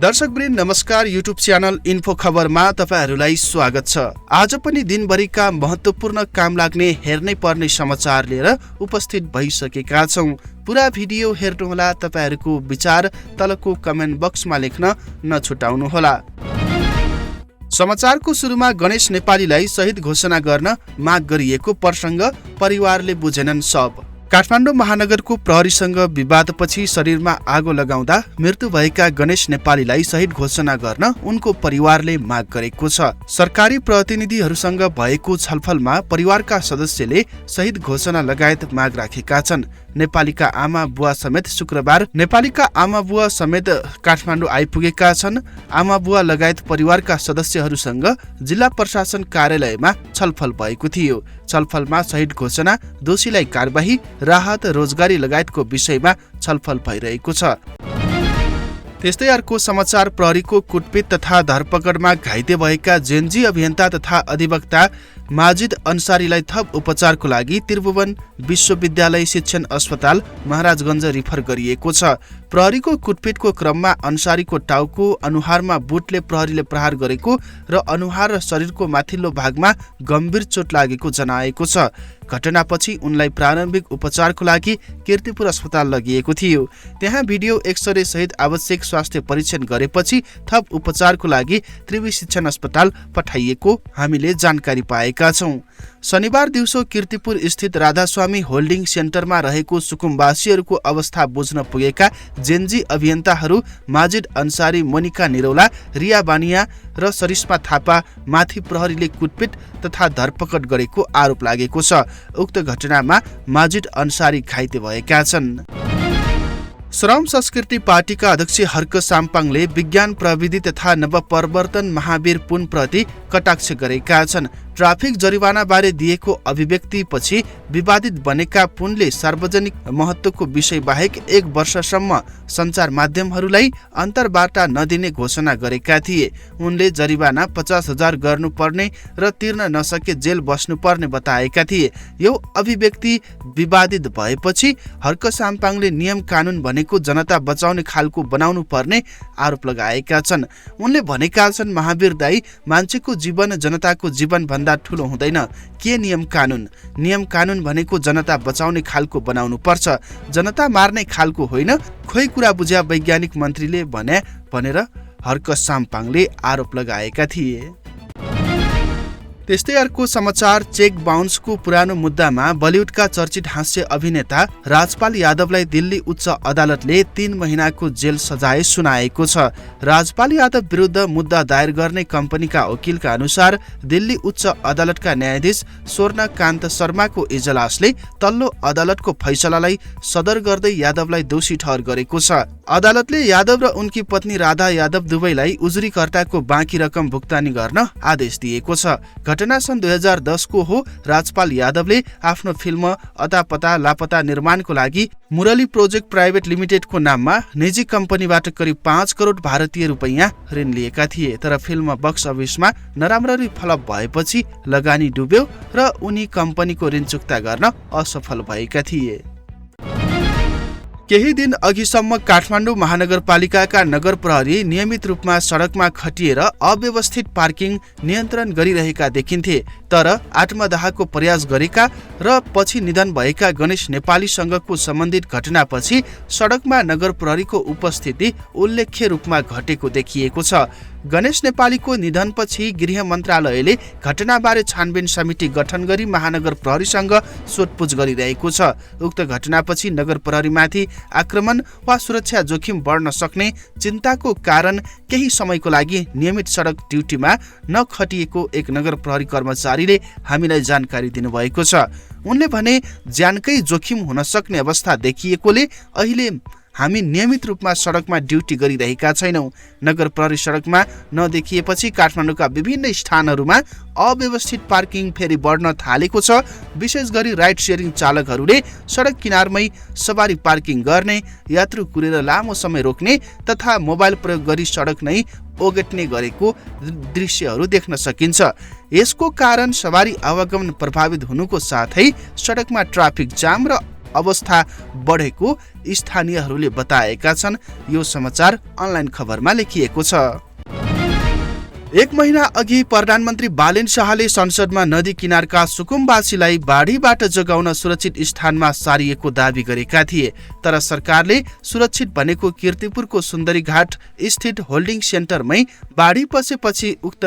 दर्शकवृन्द नमस्कार। YouTube channel info खबरमा तपाईहरुलाई स्वागत छ। आज पनि दिनभरिका महत्त्वपूर्ण काम लाग्ने हेर्नै पर्ने समाचार लिएर उपस्थित भइसकेका छौं। पूरा भिडियो हेर्नुहोला। तपाईहरुको विचार तलको कमेन्ट बक्समा लेख्न नछुटाउनुहोला। समाचारको सुरुमा गणेश नेपालीलाई शहीद घोषणा गर्न माग गरिएको प्रसंग परिवारले बुझेनन् सब। काठमाडौँ महानगरको प्रहरीसँग विवादपछि शरीरमा आगो लगाउँदा मृत्यु भएका गणेश नेपालीलाई शहीद घोषणा गर्न उनको परिवारले माग गरेको छ। सरकारी प्रतिनिधिहरूसँग भएको छलफलमा परिवारका सदस्यले शहीद घोषणा लगायत माग राखेका छन्। नेपालीका आमा बुवा समेत काठमाडौँ आइपुगेका छन्। आमा बुवा लगायत परिवारका सदस्यहरूसँग जिल्ला प्रशासन कार्यालयमा छलफल भएको थियो। छलफलमा शहीद घोषणा, दोषीलाई कारबाही, राहत, रोजगारी लगायतको विषयमा छलफल भइरहेको छ। त्यस्तै अर्को समाचार, प्रहरीको कुटपिट तथा धरपकडमा घाइते भएका जेएनजी अभियन्ता तथा अधिवक्ता माजिद अन्सारीलाई थप उपचारको लागि त्रिभुवन विश्वविद्यालय शिक्षण अस्पताल महाराजगञ्ज रिफर गरिएको छ। प्रहरीको कुटपिटको क्रममा अन्सारीको टाउको, अनुहारमा बुटले प्रहरीले प्रहार गरेको र अनुहार र शरीरको माथिल्लो भागमा गम्भीर चोट लागेको जनाएको छ। घटनापछि उनलाई प्रारम्भिक उपचारको लागि कीर्तिपुर अस्पताल लगिएको थियो। त्यहाँ भिडियो एक्सरे सहित आवश्यक स्वास्थ्य परीक्षण गरेपछि थप उपचारको लागि त्रिवी शिक्षण अस्पताल पठाइएको हामीले जानकारी पाएका छौं। शनिबार दिउँसो कीर्तिपुर स्थित राधास्वामी होल्डिङ सेन्टरमा रहेको सुकुम्बासीहरूको अवस्था बुझ्न पुगेका जेएनजी अभियन्ताहरू माजिद अन्सारी, मोनिका निरौला, रिया बानिया र सरिस्मा थापा माथि प्रहरीले कुटपिट तथा धरपकड गरेको आरोप लागेको छ। उक्त घटनामा माजिद अन्सारी घाइते भएका छन्। श्रम संस्कृति पार्टीका अध्यक्ष हर्क साम्पाङले विज्ञान प्रविधि तथा नवप्रवर्तन महावीर पुनप्रति कटाक्ष गरेका छन्। ट्राफिक जरिवाना बारे दिएको अभिव्यक्तिपछि विवादित बनेका पुनले सार्वजनिक महत्त्वको विषय बाहेक 1 वर्षसम्म सञ्चार माध्यमहरूलाई अन्तर्वार्ता नदिने घोषणा गरेका थिए। उनले जरिवाना 50,000 गर्नुपर्ने र तिर्न नसके जेल बस्नुपर्ने बताएका थिए। यो अभिव्यक्ति विवादित भएपछि हर्क साम्पाङले नियम कानुन भनेको जनता बचाउने खालको बनाउनु पर्ने आरोप लगाएका छन्। उनले भनेका छन्, महावीर दाई, मान्छेको जीवन जनताको जीवन भन्दा ठूलो हुँदैन। के नियम कानुन भनेको जनता बचाउने खालको बनाउनु पर्छ, जनता मार्ने खालको होइन। खोइ कुरा बुझ्या वैज्ञानिक मन्त्रीले भनेर हर्क साम्पाङले आरोप लगाएका थिए। त्यस्तै अर्को समाचार, चेक बााउन्सको पुरानो मुद्दामा बलिउडका चर्चित हास्य अभिनेता राजपाल यादवलाई दिल्ली उच्च अदालतले 3 महिनाको जेल सजाय सुनाएको छ। राजपाल यादव विरुद्ध मुद्दा दायर गर्ने कम्पनीका वकिलका अनुसार दिल्ली उच्च अदालतका न्यायाधीश स्वर्णकान्त शर्माको इजलासले तल्लो अदालतको फैसलालाई सदर गर्दै यादवलाई दोषी ठहर गरेको छ। अदालतले यादव र उनकी पत्नी राधा यादव दुवैलाई उजुरीकर्ताको बाँकी रकम भुक्तानी गर्न आदेश दिएको छ। घटना सन् 2010 को हो। राजपाल यादवले आफ्नो फिल्म अता पता लापता निर्माणको लागि मुरली प्रोजेक्ट प्राइभेट लिमिटेडको नाममा निजी कम्पनीबाट करिब 5 करोड भारतीय रुपैयाँ ऋण लिएका थिए। तर फिल्म बक्स अफिसमा नराम्ररी फ्लप भएपछि लगानी डुब्यो र उनी कम्पनीको ऋण चुक्ता गर्न असफल भएका थिए। केही दिन अघिसम्म काठमाडौँ महानगरपालिकाका नगर प्रहरी नियमित रूपमा सडकमा खटिएर अव्यवस्थित पार्किङ नियन्त्रण गरिरहेका देखिन्थे। तर आत्मदाहको प्रयास गरेका र पछि निधन भएका गणेश नेपालीसँगको सम्बन्धित घटनापछि सडकमा नगर प्रहरीको उपस्थिति उल्लेख्य रूपमा घटेको देखिएको छ। गणेश नेपालीको निधनपछि गृह मन्त्रालयले घटनाबारे छानबिन समिति गठन गरी महानगर प्रहरीसँग सोधपुछ गरिरहेको छ। उक्त घटनापछि नगर प्रहरीमाथि आक्रमण वा सुरक्षा जोखिम बढ्न सक्ने चिन्ताको कारण केही समयको लागि नियमित सडक ड्युटीमा नखटिएको एक नगर प्रहरी कर्मचारीले हामीलाई जानकारी दिनुभएको छ। उनले भने, ज्यानकै जोखिम हुन सक्ने अवस्था देखिएकोले अहिले हामी नियमित रूपमा सडकमा ड्युटी गरिरहेका छैनौं। नगर प्रहरी सडकमा नदेखिएपछि काठमाडौँका विभिन्न स्थानहरूमा अव्यवस्थित पार्किङ फेरि बढ्न थालेको छ। विशेष गरी राइड शेयरिङ चालकहरूले सडक किनारमै सवारी पार्किङ गर्ने, यात्रु कुरेर लामो समय रोक्ने तथा मोबाइल प्रयोग गरी सडक नै ओगट्ने गरेको दृश्यहरू देख्न सकिन्छ। यसको कारण सवारी आवागमन प्रभावित हुनुको साथै सडकमा ट्राफिक जाम र अवस्था बढेको स्थानीयहरूले बताएका छन्। यो समाचार अनलाइन खबरमा लेखिएको छ। 1 महिना अघि प्रधानमन्त्री बालेन शाहले संसदमा नदी किनारका सुकुम्बासीलाई बाढीबाट जोगाउन सुरक्षित स्थानमा सारिएको दावी गरेका थिए। तर सरकारले सुरक्षित भनेको कीर्तिपुरको सुन्दरीघाट स्थित होल्डिङ सेन्टरमै बाढी पसेपछि उक्त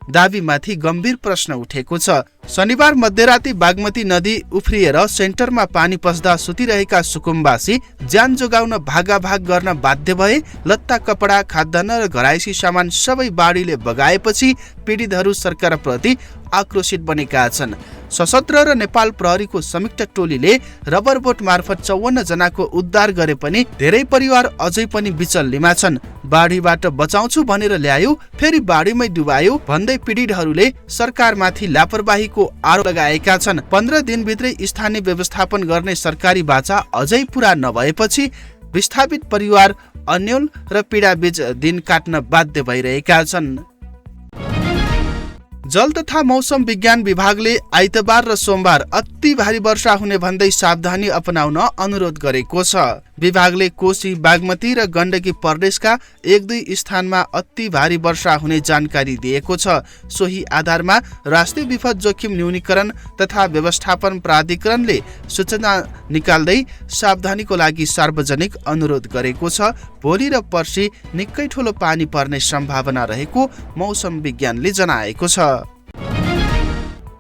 दावीमाथि गम्भीर प्रश्न उठेको छ। शनिबार मध्यराती बागमती नदी उफ्रिएर सेन्टरमा पानी पस्दा सुतिरहेका सुकुम्बासी ज्यान जोगाउन भागाभाग गर्न बाध्य भए। लत्ता कपडा खाद्यान्न र घरायसी सामान सबै बाढीले बगाएपछि पीडितहरू सरकारप्रति आक्रोशित बनेका छन्। सशस्त्र र नेपाल प्रहरीको संयुक्त टोलीले रबर बोट मार्फत 54 जनाको उद्धार गरे पनि धेरै परिवार अझै पनि बिचल्लीमा छन्। बाढीबाट बचाउँछु भनेर ल्यायो, फेरि बाढीमै डुबायो भन्दै पीडितहरूले सरकारमाथि लापरवाहीको आरोप लगाएका छन्। 15 दिनभित्रै स्थानीय व्यवस्थापन गर्ने सरकारी बाचा अझै पूरा नभएपछि विस्थापित परिवार अन्यल र पीडाबीच दिन काट्न बाध्य भइरहेका छन्। जल तथा मौसम विज्ञान विभागले आइतबार र सोमबार अति भारी वर्षा हुने भन्दै सावधानी अपनाउन अनुरोध गरेको छ। विभागले कोशी, बागमती र गण्डकी प्रदेशका 1-2 स्थानमा अति भारी वर्षा हुने जानकारी दिएको छ। सोही आधारमा राष्ट्रिय विपद जोखिम न्यूनीकरण तथा व्यवस्थापन प्राधिकरणले सूचना निकाल्दै सावधानीको लागि सार्वजनिक अनुरोध गरेको छ। भोलि र पर्सि निकै ठूलो पानी पर्ने सम्भावना रहेको मौसम विज्ञानले जनाएको छ।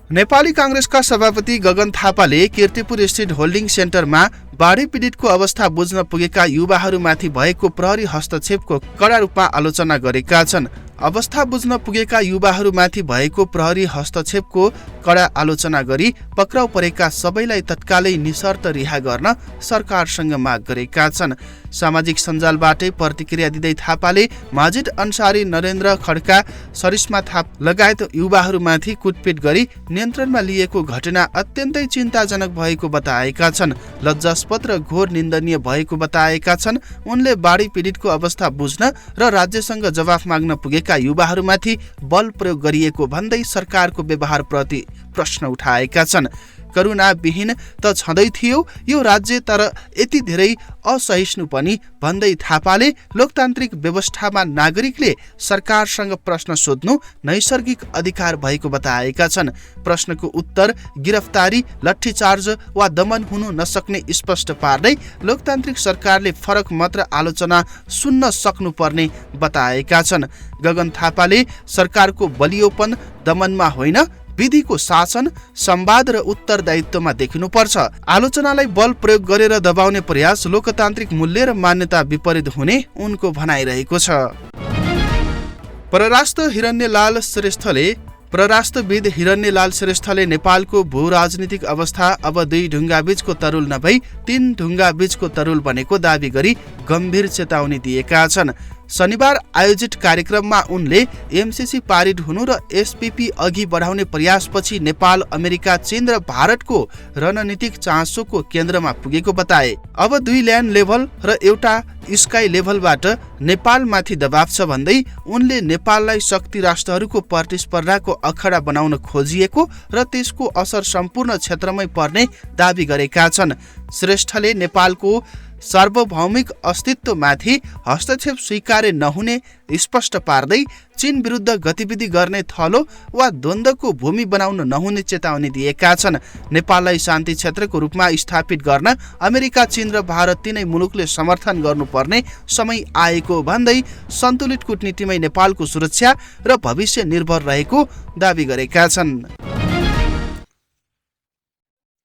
नेपाली कांग्रेसका सभापति गगन थापाले कीर्तिपुर स्थित होल्डिङ सेन्टरमा बाढी पीडितको अवस्था बुझ्न पुगेका युवाहरूमाथि भएको प्रहरी हस्तक्षेपको कडा रूपमा आलोचना गरेका छन्। अवस्था बुझ्न पुगेका युवाहरूमाथि भएको प्रहरी हस्तक्षेपको कडा आलोचना गरी पक्राउ परेका सबैलाई तत्कालै निशर्त रिहा गर्न सरकारसँग माग गरेका छन्। सामाजिक सञ्जालबाटै प्रतिक्रिया दिँदै थापाले माजिद अन्सारी, नरेन्द्र खड्का, सरिस्मा थाप लगायत युवाहरूमाथि कुटपिट गरी नियन्त्रणमा लिएको घटना अत्यन्तै चिन्ताजनक भएको बताएका छन्। लज्जास्पद र घोर निन्दनीय भएको बताएका छन्। उनले बाढी पीडितको अवस्था बुझ्न र राज्यसँग जवाफ माग्न पुगेका युवाहरूमाथि बल प्रयोग गरिएको भन्दै सरकारको व्यवहारप्रति प्रश्न उठाएका छन्। करुणाविहीन त छँदै थियो यो राज्य, तर यति धेरै असहिष्णु पनि भन्दै थापाले लोकतान्त्रिक व्यवस्थामा नागरिकले सरकारसँग प्रश्न सोध्नु नैसर्गिक अधिकार भएको बताएका छन्। प्रश्नको उत्तर गिरफ्तारी, लट्ठीचार्ज वा दमन हुनु नसक्ने स्पष्ट पार्दै लोकतान्त्रिक सरकारले फरक मात्र आलोचना सुन्न सक्नुपर्ने बताएका छन्। गगन थापाले सरकारको बलियोपन दमनमा होइन, विधिको शासन, संवाद र उत्तरदायित्वमा देखिनुपर्छ। आलोचनालाई बल प्रयोग गरेर दबाउने प्रयास लोकतान्त्रिक मूल्य र मान्यता विपरीत हुने उनको भनाइरहेको छ। परराष्ट्रविद हिरण्यलाल श्रेष्ठले नेपालको भू राजनीतिक अवस्था अब 2 ढुङ्गा बीचको तरुल नभई 3 ढुङ्गा बीचको तरुल बनेको दावी गरी गम्भीर चेतावनी दिएका छन्। शनिबार आयोजित कार्यक्रममा उनले एमसीसी पारित हुनु र एसपीपी अघि बढाउने प्रयासपछि नेपाल, अमेरिका, चीन र भारतको रणनीतिक चासोको केन्द्रमा पुगेको बताए। अब 2 ल्यान्ड लेभल र एउटा स्काई लेभलबाट नेपालमाथि दबाव छ भन्दै उनले नेपाललाई शक्ति राष्ट्रहरूको प्रतिस्पर्धाको अखडा बनाउन खोजिएको र त्यसको असर सम्पूर्ण क्षेत्रमै पर्ने दावी गरेका छन्। श्रेष्ठले नेपालको सार्वभौमिक अस्तित्वमाथि हस्तक्षेप स्वीकार्य नहुने स्पष्ट पार्दै चीन विरुद्ध गतिविधि गर्ने थलो वा द्वन्द्वको भूमि बनाउन नहुने चेतावनी दिएका छन्। नेपाललाई शान्ति क्षेत्रको रूपमा स्थापित गर्न अमेरिका, चीन र भारत तीनै मुलुकले समर्थन गर्नुपर्ने समय आएको भन्दै सन्तुलित कूटनीतिमै नेपालको सुरक्षा र भविष्य निर्भर रहेको दावी गरेका छन्।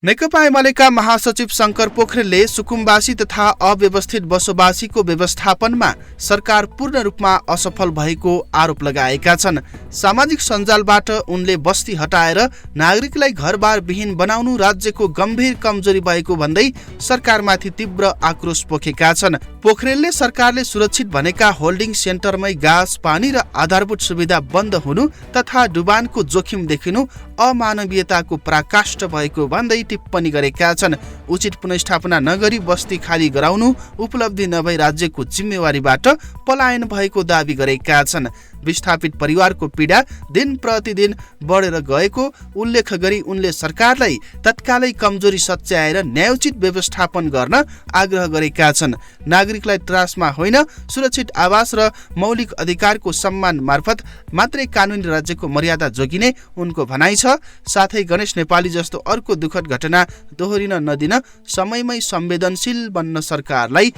नेकपा एमालेका महासचिव शंकर पोखरेलले सुकुम्बासी तथा अव्यवस्थित बसोबासीको व्यवस्थापनमा सरकार पूर्ण रूपमा असफल भएको आरोप लगाएका छन्। सामाजिक सञ्जालबाट उनले बस्ती हटाएर नागरिकलाई घरबार विहीन बनाउनु राज्यको गम्भीर कमजोरी भएको भन्दै सरकारमाथि तीव्र आक्रोश पोखेका छन्। पोखरेलले सरकारले सुरक्षित भनेका होल्डिङ सेन्टरमै गास, पानी र आधारभूत सुविधा बन्द हुनु तथा डुबानको जोखिम देखिनु अमानवीयताको पराकाष्ठ भएको भन्दै टिप्पणी गरेका छन्। उचित पुनर्स्थापना नगरी बस्ती खाली गराउनु उपलब्धि नभई राज्यको जिम्मेवारीबाट पलायन भएको दावी गरेका छन्। विस्थापित परिवारको पीडा दिन प्रतिदिन बढेर गएको उल्लेख गरी उनले सरकारलाई तत्कालै कमजोरी सच्याएर न्यायोचित व्यवस्थापन गर्न आग्रह गरेका छन्। नागरिकलाई त्रासमा होइन, सुरक्षित आवास र मौलिक अधिकारको सम्मान मार्फत मात्रै कानुनी राज्यको मर्यादा जोगिने उनको भनाइ छ। साथै गणेश नेपाली जस्तो अर्को दुःखद घटना दोहोरिन नदिन समयमै संवेदनशील बन्न सरकारलाई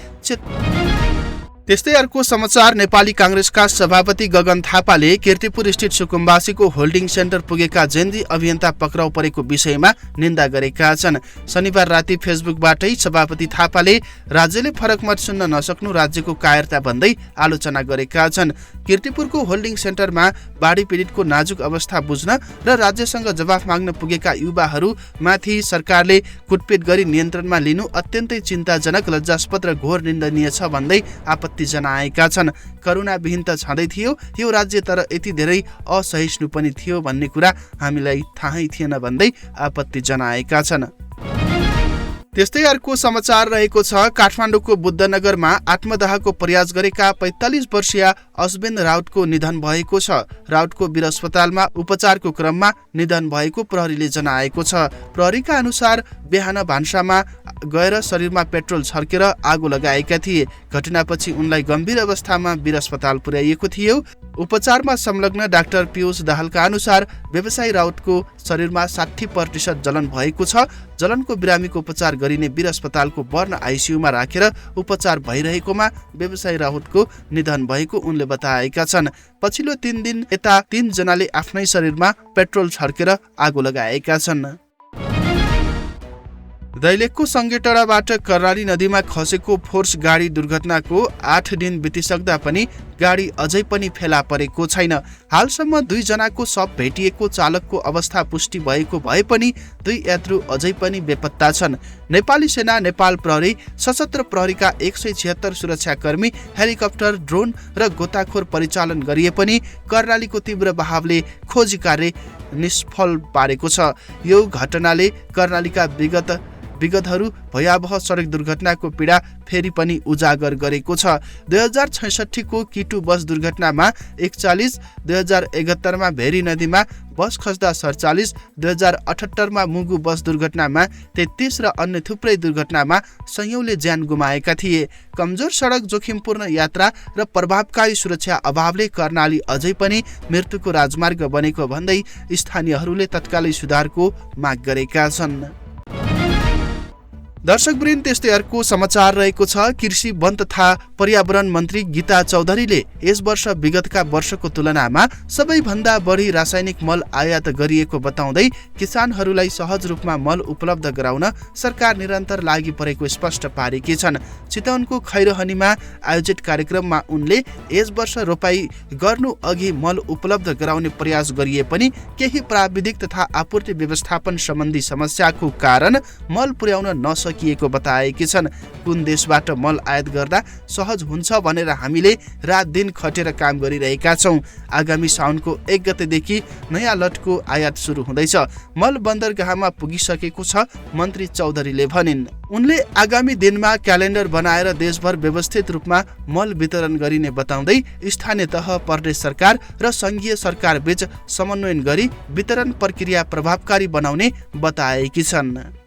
त्यस्तै अर्को समाचार नेपाली कांग्रेसका सभापति गगन थापाले कीर्तिपुर स्थित सुकुम्बासीको होल्डिङ सेन्टर पुगेका जेन्जी अभियन्ता पक्राउ परेको विषयमा निन्दा गरेका छन्। शनिबार राति फेसबुकबाटै सभापति थापाले राज्यले फरक मत सुन्न नसक्नु राज्यको कायरता भन्दै आलोचना गरेका छन्। कीर्तिपुरको होल्डिङ सेन्टरमा बाढी पीडितको नाजुक अवस्था बुझ्न र राज्यसँग जवाफ माग्न पुगेका युवाहरूमाथि सरकारले कुटपिट गरी नियन्त्रणमा लिनु अत्यन्तै चिन्ताजनक, लज्जास्पद र घोर निन्दनीय छ भन्दै आपत्ति जनाएका छन्। करुणाविहीन त छँदै थियो यो राज्य, तर यति धेरै असहिष्णु पनि थियो भन्ने कुरा हामीलाई थाहै थिएन भन्दै आपत्ति जनाएका छन्। त्यस्तै अर्को समाचार रहेको छ। काठमाडौँको बुद्धनगरमा आत्मदाहको प्रयास गरेका 45 वर्षीय अश्विन राउतको निधन भएको छ। राउतको वीर अस्पतालमा उपचारको क्रममा निधन भएको प्रहरीले जनाएको छ। प्रहरीका अनुसार बिहान भान्सामा गएर शरीरमा पेट्रोल छर्केर आगो लगाएका थिए। घटनापछि उनलाई गम्भीर अवस्थामा वीर अस्पताल पुर्याइएको थियो। उपचारमा संलग्न डाक्टर पीयूष दाहालका अनुसार व्यवसायी राउतको शरीरमा 60% जलन भएको छ। जलनको बिरामीको उपचार गरिने वीर अस्पतालको बर्न आइसियुमा राखेर उपचार भइरहेकोमा व्यवसायी राउतको निधन भएको उनले बताएका छन्। पछिल्लो 3 दिन यता 3 जनाले आफ्नै शरीरमा पेट्रोल छर्केर आगो लगाएका छन्। दैलेखको सङ्गेटडाबाट कर्णाली नदीमा खसेको फोर्स गाडी दुर्घटनाको 8 दिन बितिसक्दा पनि गाडी अझै पनि फेला परेको छैन। हालसम्म 2 जनाको शव भेटिएको, चालकको अवस्था पुष्टि भएको भए पनि 2 यात्रु अझै पनि बेपत्ता छन्। नेपाली सेना, नेपाल प्रहरी, सशस्त्र प्रहरीका 176 सुरक्षाकर्मी, हेलिकप्टर, ड्रोन र गोताखोर परिचालन गरिए पनि कर्णालीको तीव्र बहावले खोजी कार्य निष्फल पारेको छ। यो घटनाले कर्णालीका विगतहरू भयावह सडक दुर्घटनाको पीडा फेरि पनि उजागर गरेको छ। 2066 को किटु बस दुर्घटनामा 41, 2071 मा भेरी नदीमा बस खस्दा 47, 2078 मा मुगु बस दुर्घटनामा 33 र अन्य थुप्रै दुर्घटनामा सयौंले ज्यान गुमाएका थिए। कमजोर सडक, जोखिमपूर्ण यात्रा र प्रभावकारी सुरक्षा अभावले कर्णाली अझै पनि मृत्युको राजमार्ग बनेको भन्दै स्थानीयहरूले तत्कालै सुधारको माग गरेका छन्। दर्शकवृन्द, त्यस्तै अर्को समाचार रहेको छ। कृषि, वन तथा पर्यावरण मन्त्री गीता चौधरीले यस वर्ष विगतका वर्षको तुलनामा सबैभन्दा बढी रासायनिक मल आयात गरिएको बताउँदै किसानहरूलाई सहज रूपमा मल उपलब्ध गराउन सरकार निरन्तर लागि परेको स्पष्ट पारेकी छन्। चितवनको खैरहनीमा आयोजित कार्यक्रममा उनले यस वर्ष रोपाई गर्नु अघि मल उपलब्ध गराउने प्रयास गरिए पनि केही प्राविधिक तथा आपूर्ति व्यवस्थापन सम्बन्धी समस्याको कारण मल पुर्याउन नसकिएको बताएकी छन्। कुन देशबाट मल आयात गर्दा सहज हुन्छ भनेर हामीले रात दिन खटेर काम गरिरहेका छौं। आगामी साउनको 1 गतेदेखि नयाँ लटको आयात सुरु हुँदैछ। मल बन्दरगाहमा पुगिसकेको छ, मन्त्री चौधरीले भनिन्। उनले आगामी दिनमा क्यालेन्डर बनाएर देशभर व्यवस्थित रूपमा मल वितरण गरिने बताउँदै स्थानीय तह, प्रदेश सरकार र संघीय सरकार बीच समन्वयन गरी वितरण प्रक्रिया प्रभावकारी बनाउने बताएकी छन्।